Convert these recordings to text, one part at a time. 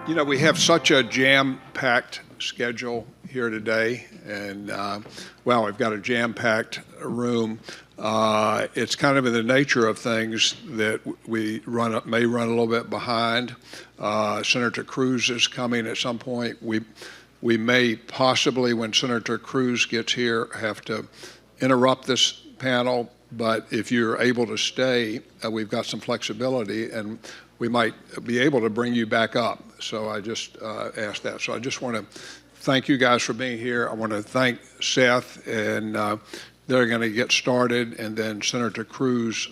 You know, we have such a jam-packed schedule here today, and well, we've got a jam-packed room. It's kind of in the nature of things that we may run a little bit behind. Senator Cruz is coming at some point. We may possibly, when Senator Cruz gets here, have to interrupt this panel, but if you're able to stay, we've got some flexibility, and we might be able to bring you back up. So I just asked that. So I just want to thank you guys for being here. I want to thank Seth, and they're going to get started, and then Senator Cruz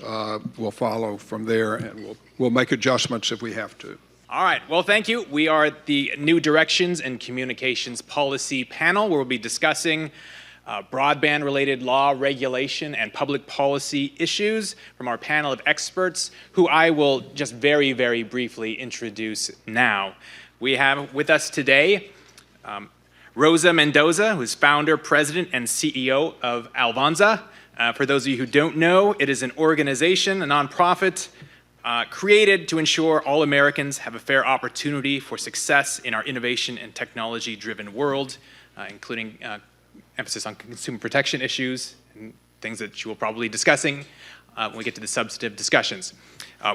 will follow from there, and we'll make adjustments if we have to. All right. Well, thank you. We are the New Directions and Communications Policy panel, where we'll be discussing broadband-related law, regulation, and public policy issues from our panel of experts, who I will just very, very briefly introduce now. We have with us today Rosa Mendoza, who's founder, president, and CEO of ALLvanza. For those of you who don't know, it is an organization, a nonprofit, created to ensure all Americans have a fair opportunity for success in our innovation and technology-driven world, including emphasis on consumer protection issues and things that you will probably be discussing when we get to the substantive discussions.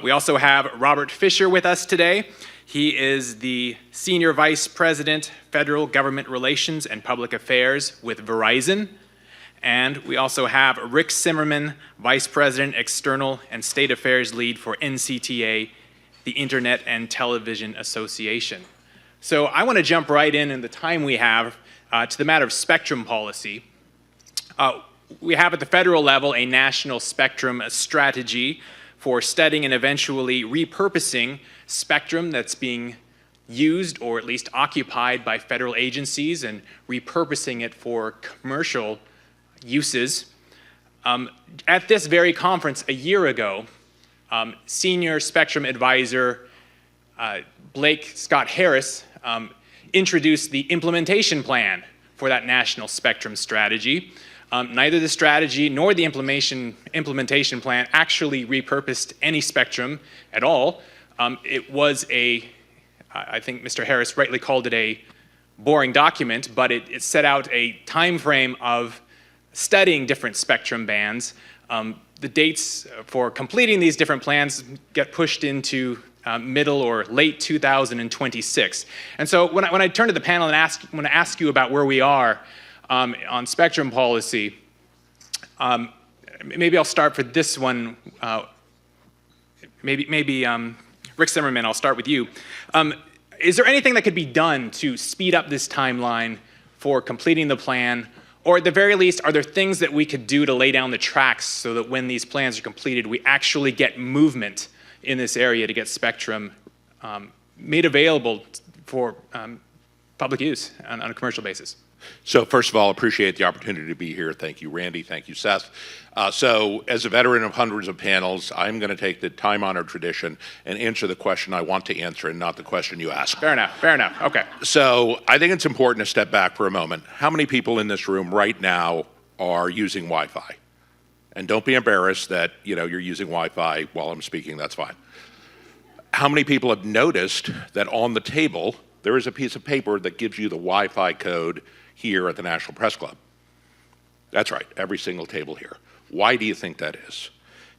We also have Robert Fisher with us today. He is the Senior Vice President, Federal Government Relations and Public Affairs with Verizon. And we also have Rick Cimerman, Vice President, External and State Affairs Lead for NCTA, the Internet and Television Association. So I want to jump right in the time we have to the matter of spectrum policy. We have at the federal level a national spectrum strategy for studying and eventually repurposing spectrum that's being used or at least occupied by federal agencies and repurposing it for commercial uses. At this very conference a year ago, Senior Spectrum Advisor Blake Scott Harris introduced the implementation plan for that national spectrum strategy. Neither the strategy nor the implementation plan actually repurposed any spectrum at all. It was I think Mr. Harris rightly called it a boring document, but it set out a time frame of studying different spectrum bands. The dates for completing these different plans get pushed into middle or late 2026. And so when I turn to the panel and want to ask you about where we are on spectrum policy, maybe I'll start for this one. Maybe Rick Cimerman, I'll start with you. Is there anything that could be done to speed up this timeline for completing the plan? Or at the very least, are there things that we could do to lay down the tracks so that when these plans are completed, we actually get movement in this area to get spectrum made available for public use on a commercial basis? So first of all, appreciate the opportunity to be here. Thank you, Randy. Thank you, Seth. So as a veteran of hundreds of panels, I'm going to take the time-honored tradition and answer the question I want to answer and not the question you asked. Fair enough. Fair enough. Okay. So I think it's important to step back for a moment. How many people in this room right now are using Wi-Fi? And don't be embarrassed that you're using Wi-Fi while I'm speaking. That's fine. How many people have noticed that on the table there is a piece of paper that gives you the Wi-Fi code here at the National Press Club? That's right, every single table here. Why do you think that is?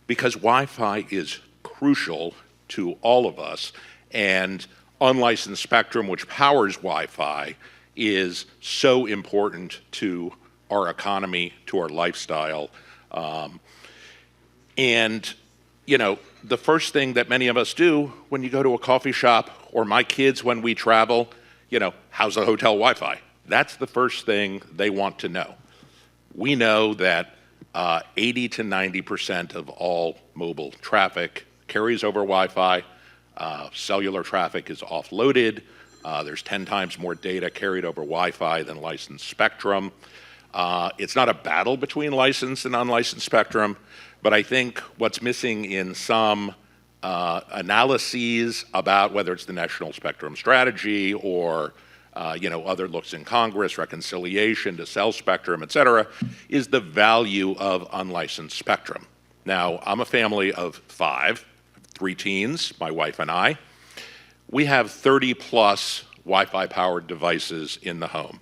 Because Wi-Fi is crucial to all of us, and unlicensed spectrum, which powers Wi-Fi, is so important to our economy, to our lifestyle. The first thing that many of us do when you go to a coffee shop, or my kids when we travel, how's the hotel Wi-Fi? That's the first thing they want to know. We know that 80 to 90% of all mobile traffic carries over Wi-Fi. Cellular traffic is offloaded. There's 10 times more data carried over Wi-Fi than licensed spectrum. It's not a battle between licensed and unlicensed spectrum, but I think what's missing in some analyses about whether it's the National Spectrum Strategy or other looks in Congress, reconciliation to sell spectrum, et cetera, is the value of unlicensed spectrum. Now, I'm a family of 5, 3 teens, my wife and I. we have 30+ Wi-Fi powered devices in the home.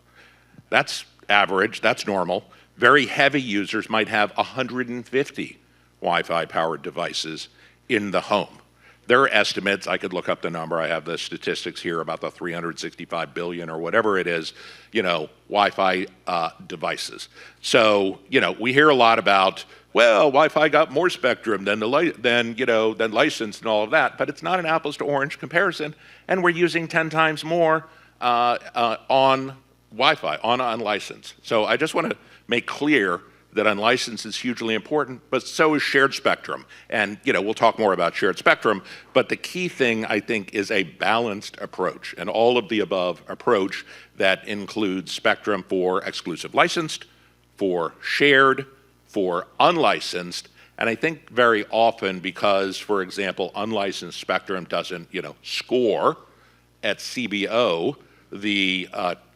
That's average, that's normal. Very heavy users might have 150 Wi-Fi powered devices in the home. There are estimates, I could look up the number, I have the statistics here about the 365 billion or whatever it is, Wi-Fi devices. So, we hear a lot about, well, Wi-Fi got more spectrum than licensed and all of that, but it's not an apples to orange comparison, and we're using 10 times more on Wi-Fi, on unlicensed. So I just want to make clear that unlicensed is hugely important, but so is shared spectrum. And we'll talk more about shared spectrum, but the key thing, I think, is a balanced approach, an all of the above approach that includes spectrum for exclusive licensed, for shared, for unlicensed, and I think very often because, for example, unlicensed spectrum doesn't, score at CBO, the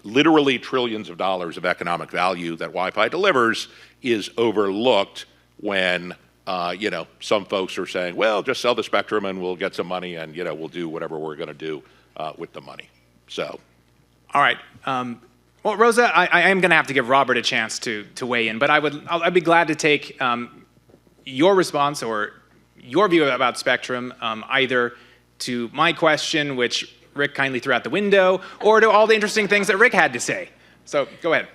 literally trillions of dollars of economic value that Wi-Fi delivers is overlooked when, some folks are saying, well, just sell the spectrum and we'll get some money and, we'll do whatever we're going to do with the money. So. All right. Well, Rosa, I am going to have to give Robert a chance to weigh in, but I'd be glad to take your response or your view about spectrum, either to my question, which Rick kindly threw out the window, or to all the interesting things that Rick had to say. So go ahead.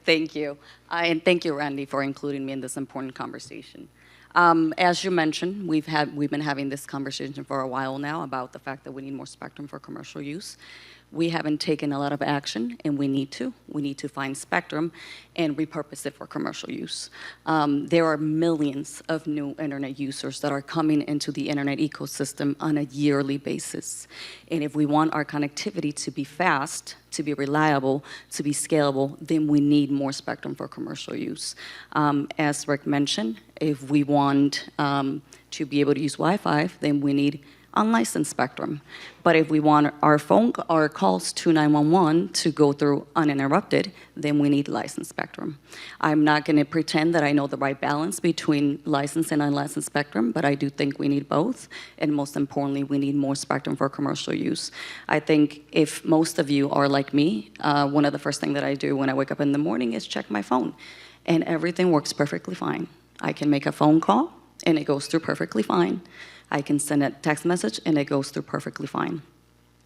Thank you. And thank you, Randy, for including me in this important conversation. As you mentioned, we've been having this conversation for a while now about the fact that we need more spectrum for commercial use. We haven't taken a lot of action, and we need to. We need to find spectrum and repurpose it for commercial use. There are millions of new internet users that are coming into the internet ecosystem on a yearly basis. And if we want our connectivity to be fast, to be reliable, to be scalable, then we need more spectrum for commercial use. As Rick mentioned, if we want to be able to use Wi-Fi, then we need unlicensed spectrum. But if we want our calls to 911 to go through uninterrupted, then we need licensed spectrum. I'm not going to pretend that I know the right balance between licensed and unlicensed spectrum, but I do think we need both. And most importantly, we need more spectrum for commercial use. I think if most of you are like me, one of the first things that I do when I wake up in the morning is check my phone. And everything works perfectly fine. I can make a phone call, and it goes through perfectly fine. I can send a text message, and it goes through perfectly fine.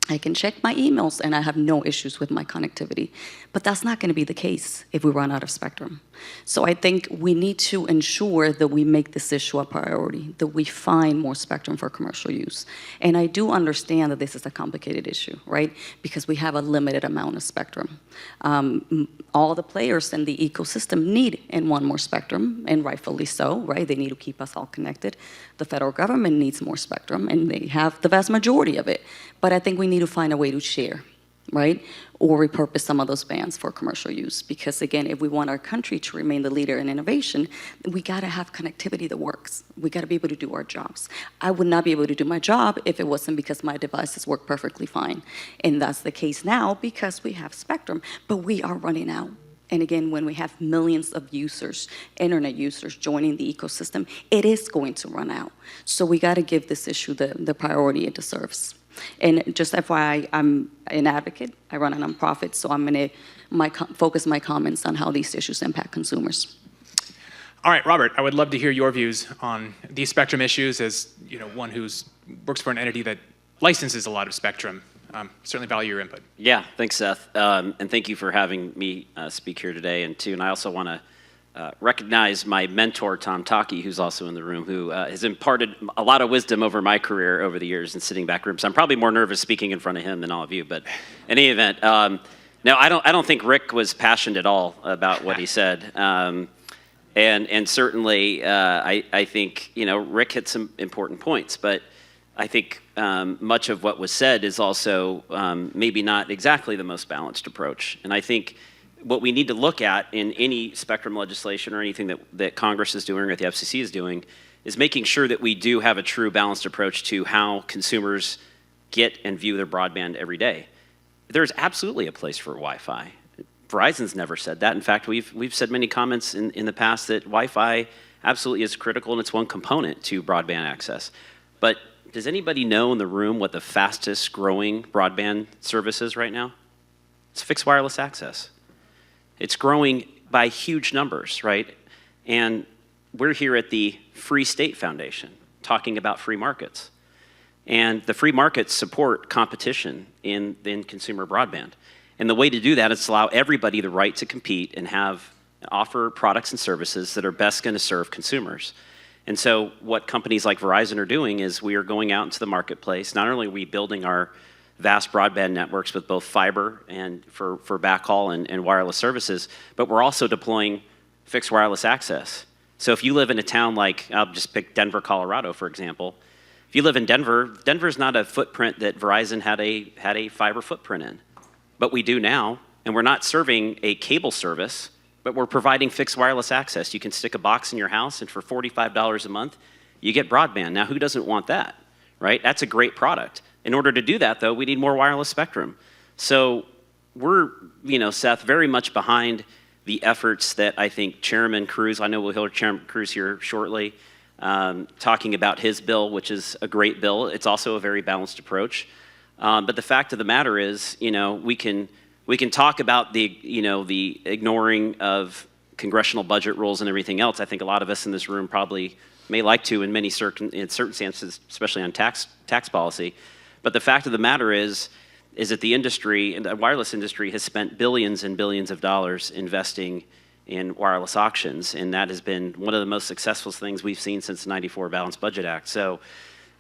I can check my emails, and I have no issues with my connectivity. But that's not going to be the case if we run out of spectrum. So I think we need to ensure that we make this issue a priority, that we find more spectrum for commercial use. And I do understand that this is a complicated issue, right? Because we have a limited amount of spectrum. All the players in the ecosystem need and want more spectrum, and rightfully so, right? They need to keep us all connected. The federal government needs more spectrum, and they have the vast majority of it. But I think we need to find a way to share, right? Or repurpose some of those bands for commercial use. Because again, if we want our country to remain the leader in innovation, we gotta have connectivity that works. We gotta be able to do our jobs. I would not be able to do my job if it wasn't because my devices work perfectly fine. And that's the case now because we have spectrum, but we are running out. And again, when we have millions of users, internet users joining the ecosystem, it is going to run out. So we gotta give this issue the priority it deserves. And just FYI, I'm an advocate. I run a nonprofit, so I'm going to focus my comments on how these issues impact consumers. All right, Robert, I would love to hear your views on these spectrum issues as one who works for an entity that licenses a lot of spectrum. Certainly value your input. Yeah, thanks, Seth. And thank you for having me speak here today. And I also want to recognize my mentor, Tom Taki, who's also in the room, who has imparted a lot of wisdom over my career over the years in sitting back rooms. I'm probably more nervous speaking in front of him than all of you, but in any event, no, I don't think Rick was passionate at all about what he said. And certainly, I think, Rick hit some important points, but I think much of what was said is also maybe not exactly the most balanced approach. And I think what we need to look at in any spectrum legislation or anything that Congress is doing or the FCC is doing is making sure that we do have a true balanced approach to how consumers get and view their broadband every day. There's absolutely a place for Wi-Fi. Verizon's never said that. In fact, we've said many comments in the past that Wi-Fi absolutely is critical and it's one component to broadband access. But Does anybody know in the room what the fastest growing broadband service is right now? It's fixed wireless access. It's growing by huge numbers, right? And we're here at the Free State Foundation talking about free markets. And the free markets support competition in consumer broadband. And the way to do that is to allow everybody the right to compete and offer products and services that are best going to serve consumers. And so what companies like Verizon are doing is we are going out into the marketplace. Not only are we building our vast broadband networks with both fiber and for backhaul and wireless services, but we're also deploying fixed wireless access. So if you live in a town like, I'll just pick Denver, Colorado, for example. If you live in Denver, Denver's not a footprint that Verizon had a fiber footprint in. But we do now, and we're not serving a cable service, but we're providing fixed wireless access. You can stick a box in your house, and for $45 a month, you get broadband. Now, who doesn't want that, right? That's a great product. In order to do that, though, we need more wireless spectrum. So we're, Seth, very much behind the efforts that I think Chairman Cruz, I know we'll hear Chairman Cruz here shortly, talking about his bill, which is a great bill. It's also a very balanced approach. But the fact of the matter is, we can talk about the ignoring of congressional budget rules and everything else. I think a lot of us in this room probably may like to in certain circumstances, especially on tax policy. But the fact of the matter is that the industry, and the wireless industry, has spent billions and billions of dollars investing in wireless auctions, and that has been one of the most successful things we've seen since the '94 Balanced Budget Act. So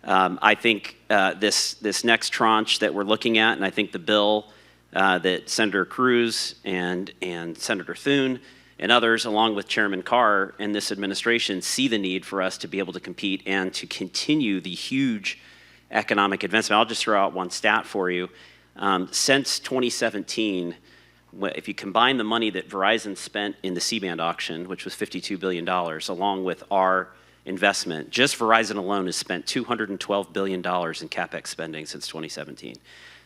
I think this next tranche that we're looking at, and I think the bill that Senator Cruz and Senator Thune and others, along with Chairman Carr and this administration, see the need for us to be able to compete and to continue the huge economic advancement. I'll just throw out one stat for you. Since 2017, if you combine the money that Verizon spent in the C-band auction, which was $52 billion, along with our investment, just Verizon alone has spent $212 billion in CapEx spending since 2017.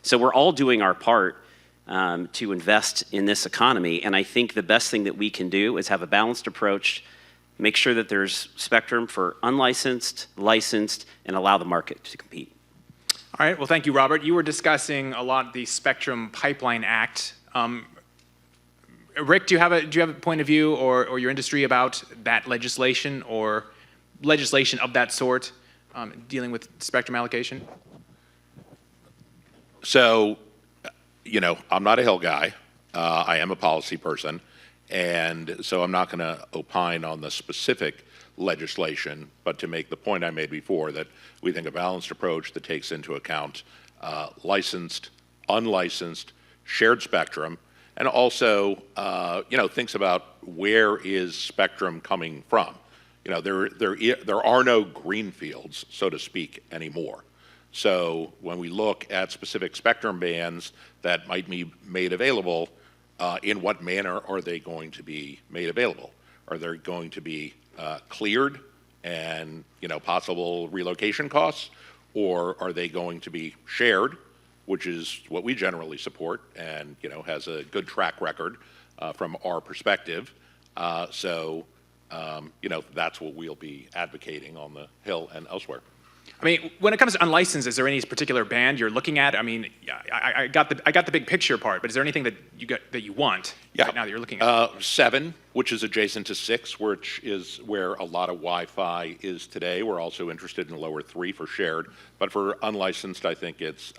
So we're all doing our part to invest in this economy, and I think the best thing that we can do is have a balanced approach, make sure that there's spectrum for unlicensed, licensed, and allow the market to compete. All right, well, thank you, Robert. You were discussing a lot the Spectrum Pipeline Act. Rick, do you have a point of view or your industry about that legislation or legislation of that sort dealing with spectrum allocation? So, I'm not a Hill guy. I am a policy person, and so I'm not going to opine on the specific legislation, but to make the point I made before, that we think a balanced approach that takes into account licensed, unlicensed, shared spectrum, and also, thinks about where is spectrum coming from. There are no green fields, so to speak, anymore. So when we look at specific spectrum bands that might be made available, in what manner are they going to be made available? Are they going to be cleared and possible relocation costs, or are they going to be shared, which is what we generally support and has a good track record from our perspective. So that's what we'll be advocating on the Hill and elsewhere. I mean, when it comes to unlicensed, is there any particular band you're looking at? I mean, I got the big picture part, but is there anything that you want right now that you're looking at? 7, which is adjacent to 6, which is where a lot of Wi-Fi is today. We're also interested in lower 3 for shared, but for unlicensed, I think it's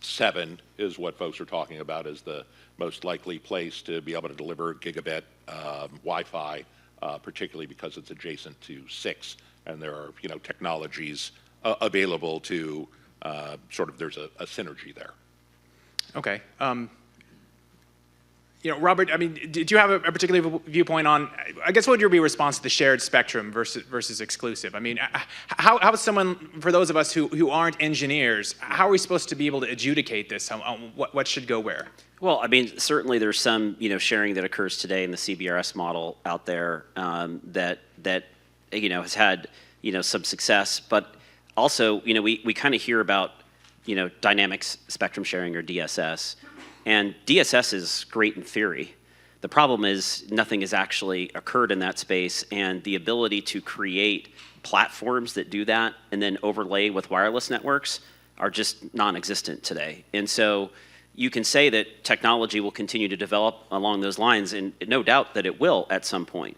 7 is what folks are talking about as the most likely place to be able to deliver gigabit Wi-Fi, particularly because it's adjacent to 6. And there are, technologies available to there's a synergy there. Okay. Robert, I mean, did you have a particular viewpoint on, I guess, what would your response to the shared spectrum versus exclusive? I mean, how is someone, for those of us who aren't engineers, how are we supposed to be able to adjudicate this? What should go where? Well, I mean, certainly there's some, sharing that occurs today in the CBRS model out there that has had, some success, but also, we kind of hear about, dynamic spectrum sharing or DSS, and DSS is great in theory, The problem is nothing has actually occurred in that space, and the ability to create platforms that do that and then overlay with wireless networks are just non-existent today. And so you can say that technology will continue to develop along those lines, and no doubt that it will at some point.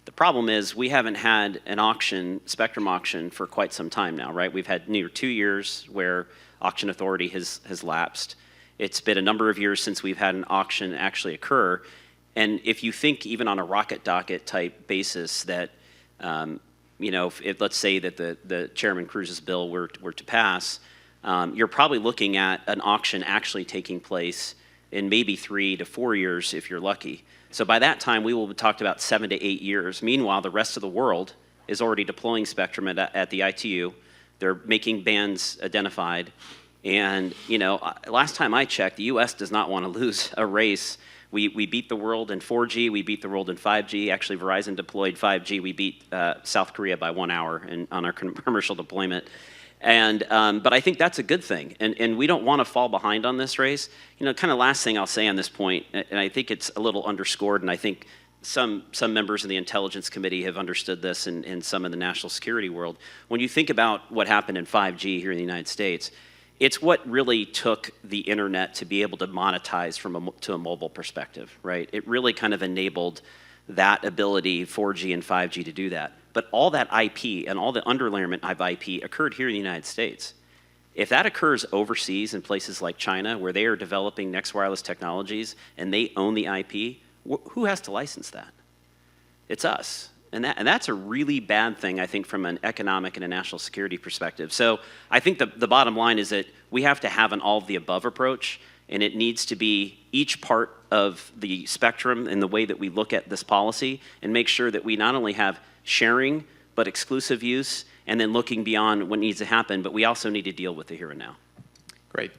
The problem is we haven't had an auction, spectrum auction, for quite some time now, right? We've had near 2 years where auction authority has lapsed. It's been a number of years since we've had an auction actually occur. And if you think even on a rocket docket type basis that, you know, if let's say that the Chairman Cruz's bill were to pass, you're probably looking at an auction actually taking place in maybe 3 to 4 years if you're lucky. So by that time, we will have talked about 7 to 8 years. Meanwhile, the rest of the world is already deploying spectrum at the ITU. They're making bands identified. And, you know, last time I checked, the U.S. does not want to lose a race. We beat the world in 4G. We beat the world in 5G. Actually, Verizon deployed 5G. We beat South Korea by 1 hour on our commercial deployment. And but I think that's a good thing, and we don't want to fall behind on this race. You know, kind of last thing I'll say on this point, and I think it's a little underscored, and I think some members of the Intelligence Committee have understood this, and some in the national security world. When you think about what happened in 5G here in the United States, it's what really took the internet to be able to monetize to a mobile perspective, right? It really kind of enabled that ability, 4G and 5G, to do that. But all that IP and all the underlayment of IP occurred here in the United States. If that occurs overseas in places like China, where they are developing next wireless technologies and they own the IP, who has to license that? It's us. And that's a really bad thing, I think, from an economic and a national security perspective. So I think the bottom line is that we have to have an all-of-the-above approach, and it needs to be each part of the spectrum in the way that we look at this policy and make sure that we not only have sharing, but exclusive use, and then looking beyond what needs to happen, but we also need to deal with the here and now. Great.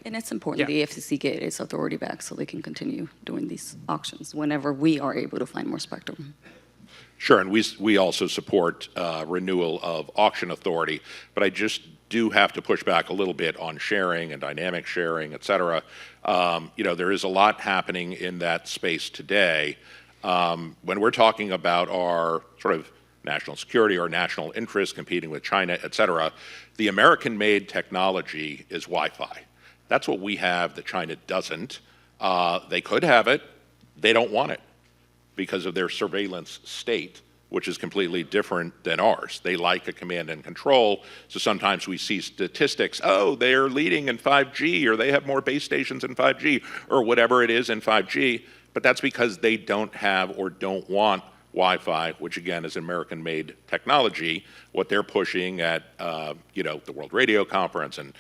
And it's important the FCC get its authority back so they can continue doing these auctions whenever we are able to find more spectrum. Sure, and we also support renewal of auction authority, but I just do have to push back a little bit on sharing and dynamic sharing, et cetera. You know, there is a lot happening in that space today. When we're talking about our sort of national security or national interests competing with China, et cetera, the American-made technology is Wi-Fi. That's what we have that China doesn't. They could have it. They don't want it because of their surveillance state, which is completely different than ours. They like a command and control, so sometimes we see statistics, oh, they're leading in 5G, or they have more base stations in 5G, or whatever it is in 5G, but that's because they don't have or don't want Wi-Fi, which again is American-made technology. What they're pushing at, you know, the World Radio Conference and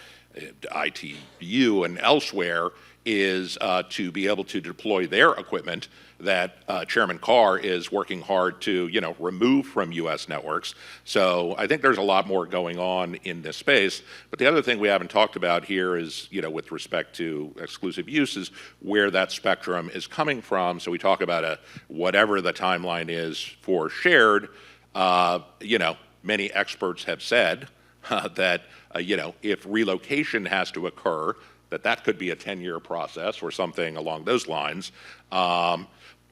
ITU and elsewhere is to be able to deploy their equipment that Chairman Carr is working hard to, you know, remove from U.S. networks. So I think there's a lot more going on in this space. But the other thing we haven't talked about here is, you know, with respect to exclusive use, is where that spectrum is coming from. So we talk about whatever the timeline is for shared. You know, many experts have said that, you know, if relocation has to occur, that could be a 10-year process or something along those lines.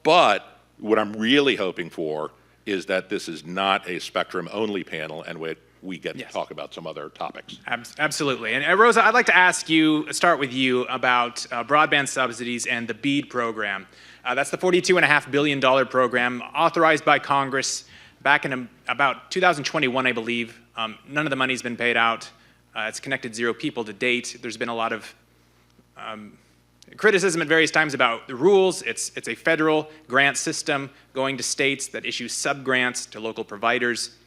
But what I'm really hoping for is that this is not a spectrum-only panel and we get to talk about some other topics. Absolutely. And Rosa, I'd like to start with you about broadband subsidies and the BEAD program. That's the $42.5 billion program authorized by Congress back in about 2021, I believe. None of the money's been paid out. It's connected 0 people to date. There's been a lot of criticism at various times about the rules. It's a federal grant system going to states that issue sub-grants to local providers.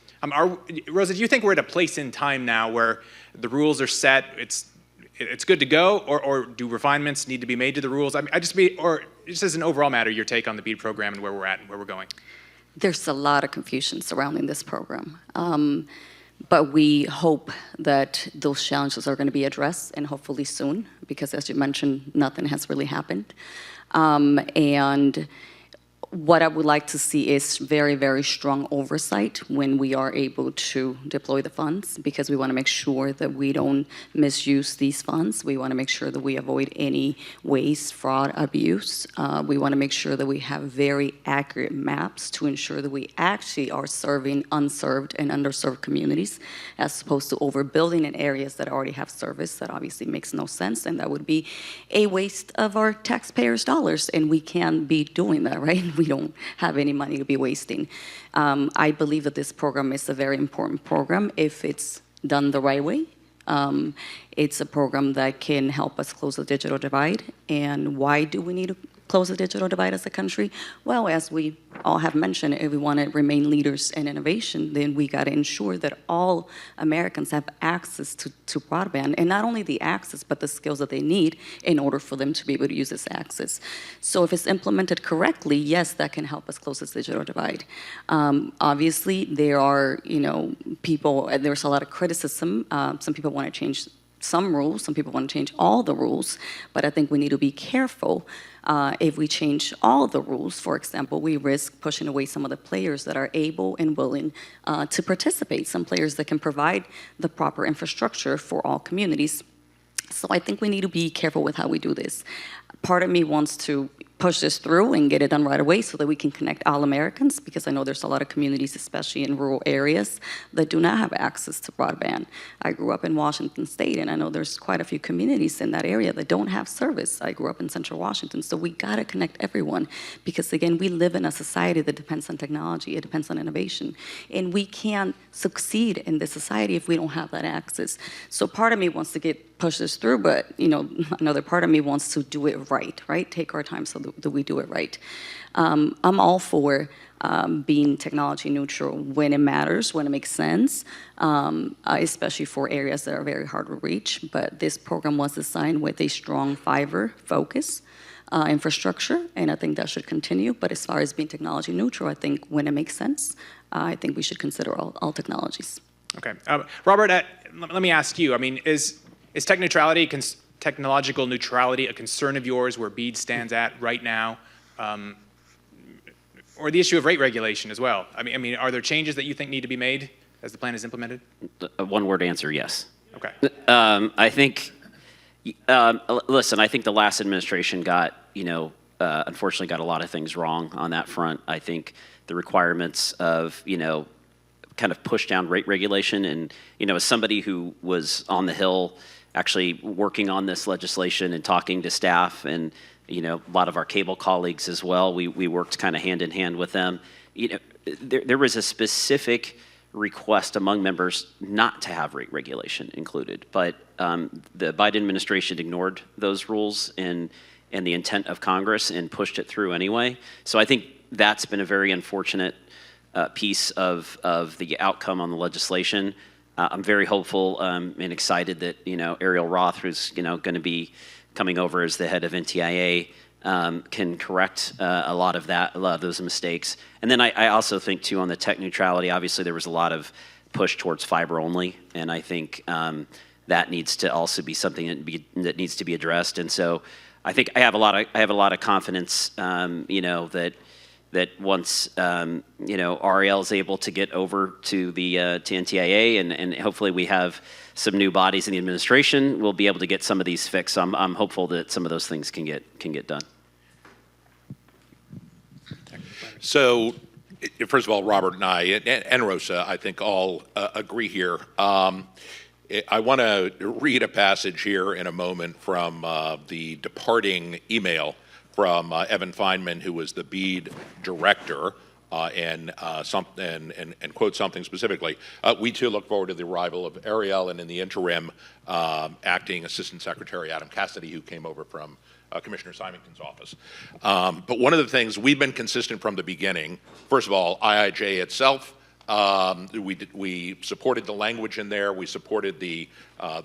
Rosa, do you think we're at a place in time now where the rules are set, it's good to go, or do refinements need to be made to the rules? Or just as an overall matter, your take on the BEAD program and where we're at and where we're going? There's a lot of confusion surrounding this program. But we hope that those challenges are going to be addressed, and hopefully soon, because as you mentioned, nothing has really happened. And What I would like to see is very, very strong oversight when we are able to deploy the funds, because we want to make sure that we don't misuse these funds. We want to make sure that we avoid any waste, fraud, abuse. We want to make sure that we have very accurate maps to ensure that we actually are serving unserved and underserved communities, as opposed to overbuilding in areas that already have service. That obviously makes no sense, and that would be a waste of our taxpayers' dollars, and we can't be doing that, right? We don't have any money to be wasting. I believe that this program is a very important program if it's done the right way. It's a program that can help us close the digital divide. And why do we need to close the digital divide as a country? Well, as we all have mentioned, if we want to remain leaders in innovation, then we got to ensure that all Americans have access to broadband, and not only the access, but the skills that they need in order for them to be able to use this access. So if it's implemented correctly, yes, that can help us close this digital divide. Obviously, there are, people, there's a lot of criticism. Some people want to change some rules, some people want to change all the rules, but I think we need to be careful. If we change all the rules, for example, we risk pushing away some of the players that are able and willing to participate, some players that can provide the proper infrastructure for all communities. So I think we need to be careful with how we do this. Part of me wants to push this through and get it done right away so that we can connect all Americans, because I know there's a lot of communities, especially in rural areas, that do not have access to broadband. I grew up in Washington State, and I know there's quite a few communities in that area that don't have service. I grew up in Central Washington, so we gotta connect everyone, because again, we live in a society that depends on technology, it depends on innovation, and we can't succeed in this society if we don't have that access. So part of me wants to push this through, but another part of me wants to do it right? Take our time so that we do it right. I'm all for being technology neutral when it matters, when it makes sense, especially for areas that are very hard to reach. But this program was designed with a strong fiber focus, infrastructure, and I think that should continue. But as far as being technology neutral, I think when it makes sense, I think we should consider all technologies. Okay. Robert, let me ask you, is technological neutrality a concern of yours where BEAD stands at right now? Or the issue of rate regulation as well? Are there changes that you think need to be made as the plan is implemented? One word answer, yes. Okay. I think, listen, I think the last administration unfortunately got a lot of things wrong on that front. I think the requirements of, kind of push down rate regulation, and, as somebody who was on the Hill actually working on this legislation and talking to staff and, a lot of our cable colleagues as well, we worked kind of hand in hand with them. There was a specific request among members not to have rate regulation included, but the Biden administration ignored those rules and the intent of Congress and pushed it through anyway. So I think that's been a very unfortunate piece of the outcome on the legislation. I'm very hopeful and excited that Ariel Roth, who's going to be coming over as the head of NCTA, can correct a lot of those mistakes. And then I also think too, on the tech neutrality, obviously there was a lot of push towards fiber only, and I think that needs to also be something that needs to be addressed. And so I think I have a lot of confidence, that once Ariel is able to get over to the to NCTA, and hopefully we have some new bodies in the administration, we'll be able to get some of these fixed. I'm hopeful that some of those things can get done. So, first of all, Robert and I, and Rosa, I think all agree here. I want to read a passage here in a moment from the departing email from Evan Feinman, who was the BEAD director, and quote something specifically. We too look forward to the arrival of Ariel, and in the interim, Acting Assistant Secretary Adam Cassidy, who came over from Commissioner Symington's office. But one of the things, we've been consistent from the beginning. First of all, IIJ itself, we supported the language in there. We supported the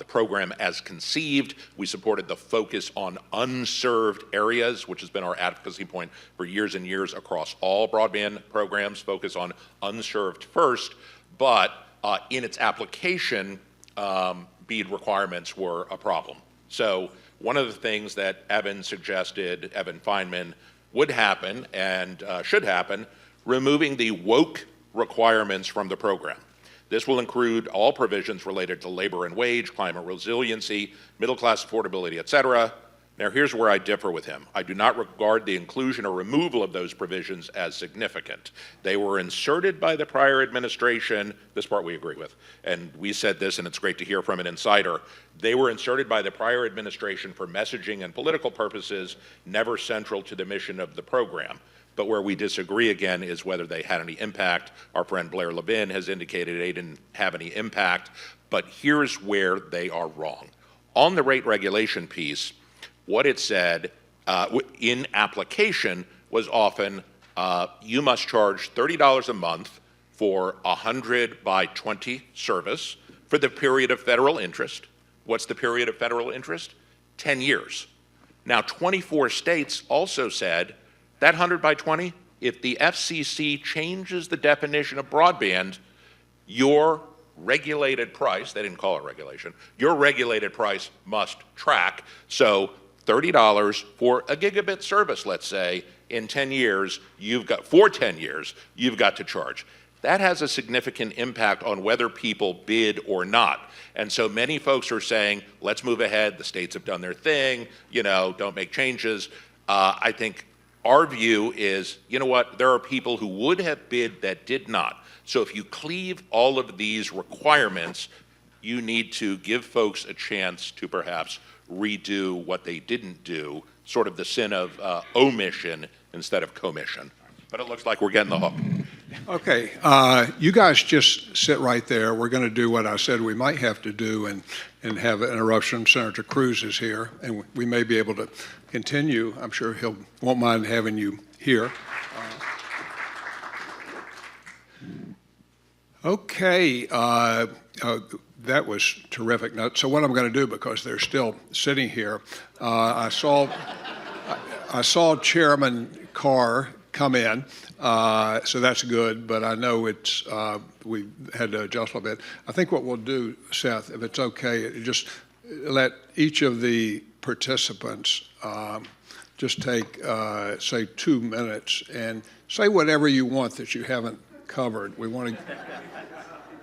program as conceived. We supported the focus on unserved areas, which has been our advocacy point for years and years across all broadband programs, focus on unserved first. But in its application, BEAD requirements were a problem. So one of the things that Evan Feinman would happen and should happen, removing the woke requirements from the program. This will include all provisions related to labor and wage, climate resiliency, middle-class affordability, et cetera. Now, here's where I differ with him. I do not regard the inclusion or removal of those provisions as significant. They were inserted by the prior administration. This part we agree with. And we said this, and it's great to hear from an insider. They were inserted by the prior administration for messaging and political purposes, never central to the mission of the program. But where we disagree again is whether they had any impact. Our friend Blair Levin has indicated they didn't have any impact, but here's where they are wrong. On the rate regulation piece, what it said in application was often you must charge $30 a month for 100 by 20 service for the period of federal interest. What's the period of federal interest? 10 years. Now, 24 states also said that 100 by 20, if the FCC changes the definition of broadband, your regulated price, they didn't call it regulation, your regulated price must track. So $30 for a gigabit service, let's say, in 10 years, for 10 years, you've got to charge. That has a significant impact on whether people bid or not. And so many folks are saying, let's move ahead, the states have done their thing, don't make changes. I think our view is, you know what, there are people who would have bid that did not. So if you cleave all of these requirements, you need to give folks a chance to perhaps redo what they didn't do, sort of the sin of omission instead of commission. But it looks like we're getting the hook. Okay, you guys just sit right there. We're going to do what I said we might have to do and have an interruption. Senator Cruz is here, and we may be able to continue. I'm sure he won't mind having you here. Okay, that was terrific. Now, so what I'm going to do, because they're still sitting here, I saw Chairman Carr come in, so that's good, but I know it's, we had to adjust a little bit. I think what we'll do, Seth, if it's okay, just let each of the participants just take, say, 2 minutes and say whatever you want that you haven't covered. We want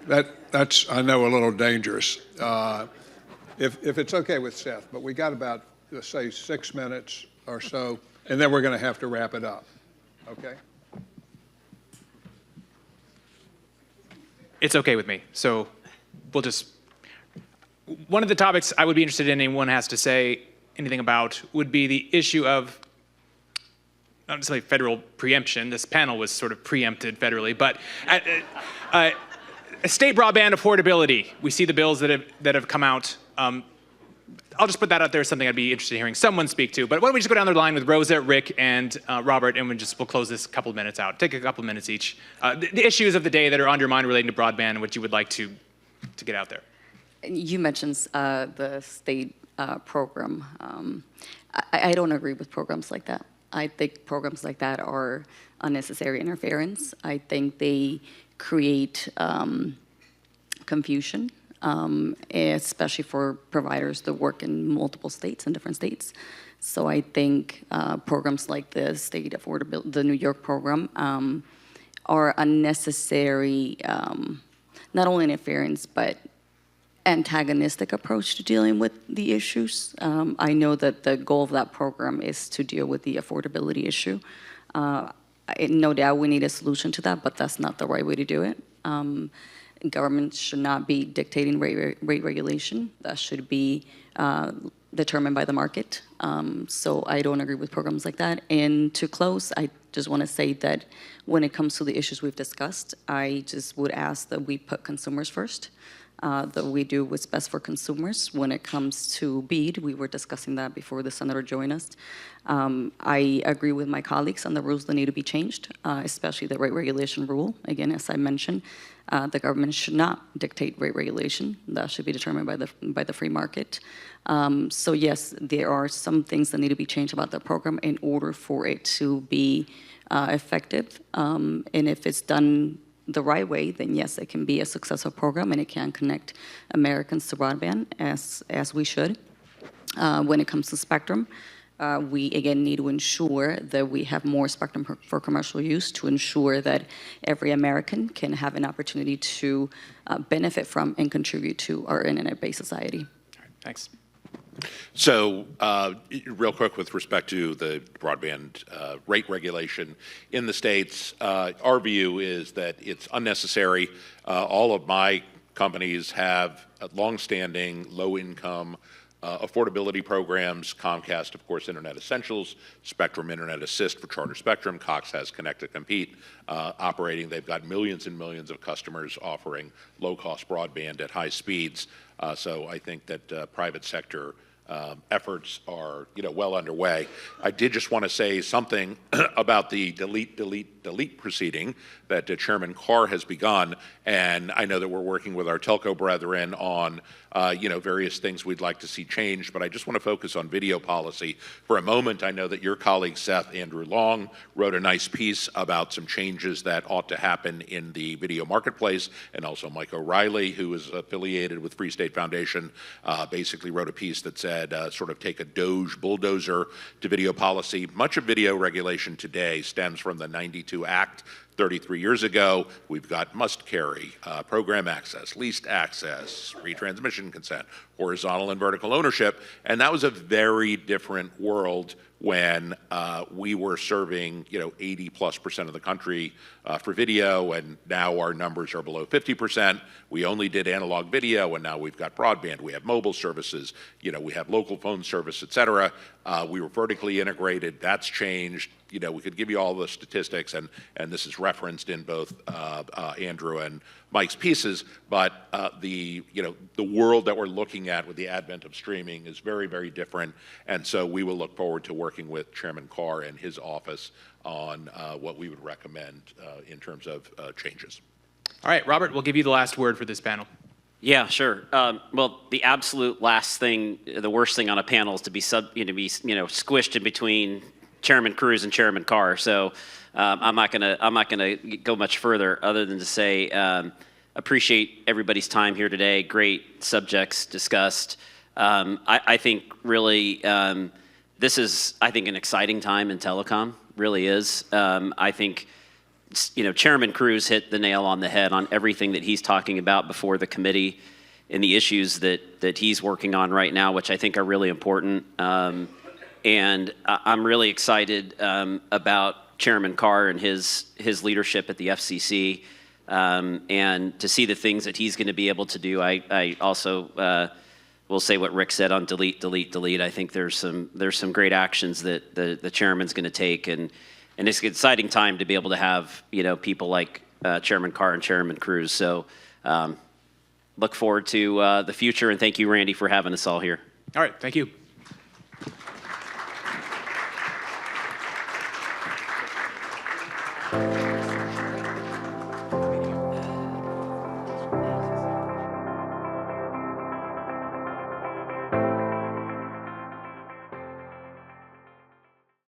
to, that's, I know, a little dangerous. If it's okay with Seth, but we got about, let's say, 6 minutes or so, and then we're going to have to wrap it up. Okay? It's okay with me. So we'll just, one of the topics I would be interested in anyone has to say anything about would be the issue of, not necessarily federal preemption. This panel was sort of preempted federally, but state broadband affordability. We see the bills that have come out. I'll just put that out there as something I'd be interested in hearing someone speak to. But why don't we just go down the line with Rosa, Rick, and Robert, and we'll close this couple of minutes out. Take a couple of minutes each. The issues of the day that are on your mind relating to broadband and what you would like to get out there. You mentioned the state program. I don't agree with programs like that. I think programs like that are unnecessary interference. I think they create confusion. Especially for providers that work in multiple states and different states. So I think programs like the state affordability, the New York program, are unnecessary, not only interference, but antagonistic approach to dealing with the issues. I know that the goal of that program is to deal with the affordability issue. No doubt we need a solution to that, but that's not the right way to do it. Government should not be dictating rate regulation. That should be determined by the market. So I don't agree with programs like that. And to close, I just want to say that when it comes to the issues we've discussed, I just would ask that we put consumers first, that we do what's best for consumers. When it comes to BEAD, we were discussing that before the senator joined us. I agree with my colleagues on the rules that need to be changed, especially the rate regulation rule. Again, as I mentioned, the government should not dictate rate regulation. That should be determined by the free market. So yes, there are some things that need to be changed about the program in order for it to be effective. And if it's done the right way, then yes, it can be a successful program and it can connect Americans to broadband as we should. When it comes to spectrum, We, again, need to ensure that we have more spectrum for commercial use to ensure that every American can have an opportunity to benefit from and contribute to our internet-based society. Thanks. So, real quick with respect to the broadband rate regulation in the states, our view is that it's unnecessary. All of my companies have longstanding, low-income affordability programs. Comcast, of course, Internet Essentials, Spectrum Internet Assist for Charter Spectrum. Cox has Connect to Compete operating. They've got millions and millions of customers offering low-cost broadband at high speeds. So I think that private sector efforts are, well underway. I did just want to say something about the delete proceeding that Chairman Carr has begun, and I know that we're working with our telco brethren on, various things we'd like to see changed, but I just want to focus on video policy for a moment. I know that your colleague Seth, Andrew Long, wrote a nice piece about some changes that ought to happen in the video marketplace, and also Mike O'Reilly, who is affiliated with Free State Foundation, basically wrote a piece that said, sort of take a Doge bulldozer to video policy. Much of video regulation today stems from the 92 Act. 33 years ago, we've got must carry, program access, leased access, retransmission consent, horizontal and vertical ownership, and that was a very different world when we were serving 80+% of the country for video, and now our numbers are below 50%. We only did analog video, and now we've got broadband. We have mobile services. We have local phone service, et cetera. We were vertically integrated. That's changed. We could give you all the statistics, and this is referenced in both Andrew and Mike's pieces, but the world that we're looking at with the advent of streaming is very, very different, and so we will look forward to working with Chairman Carr and his office on what we would recommend in terms of changes. All right, Robert, we'll give you the last word for this panel. Yeah, sure. Well, the absolute last thing, the worst thing on a panel is to be squished in between Chairman Cruz and Chairman Carr. So I'm not gonna go much further other than to say appreciate everybody's time here today. Great subjects discussed. I think really this is an exciting time in telecom. Really is. I think Chairman Cruz hit the nail on the head on everything that he's talking about before the committee and the issues that he's working on right now, which I think are really important. And I'm really excited about Chairman Carr and his leadership at the FCC, and to see the things that he's going to be able to do. I also will say what Rick said on delete. I think there's some great actions that the chairman's going to take, and it's an exciting time to be able to have people like Chairman Carr and Chairman Cruz. So look forward to the future, and thank you, Randy, for having us all here. All right, thank you.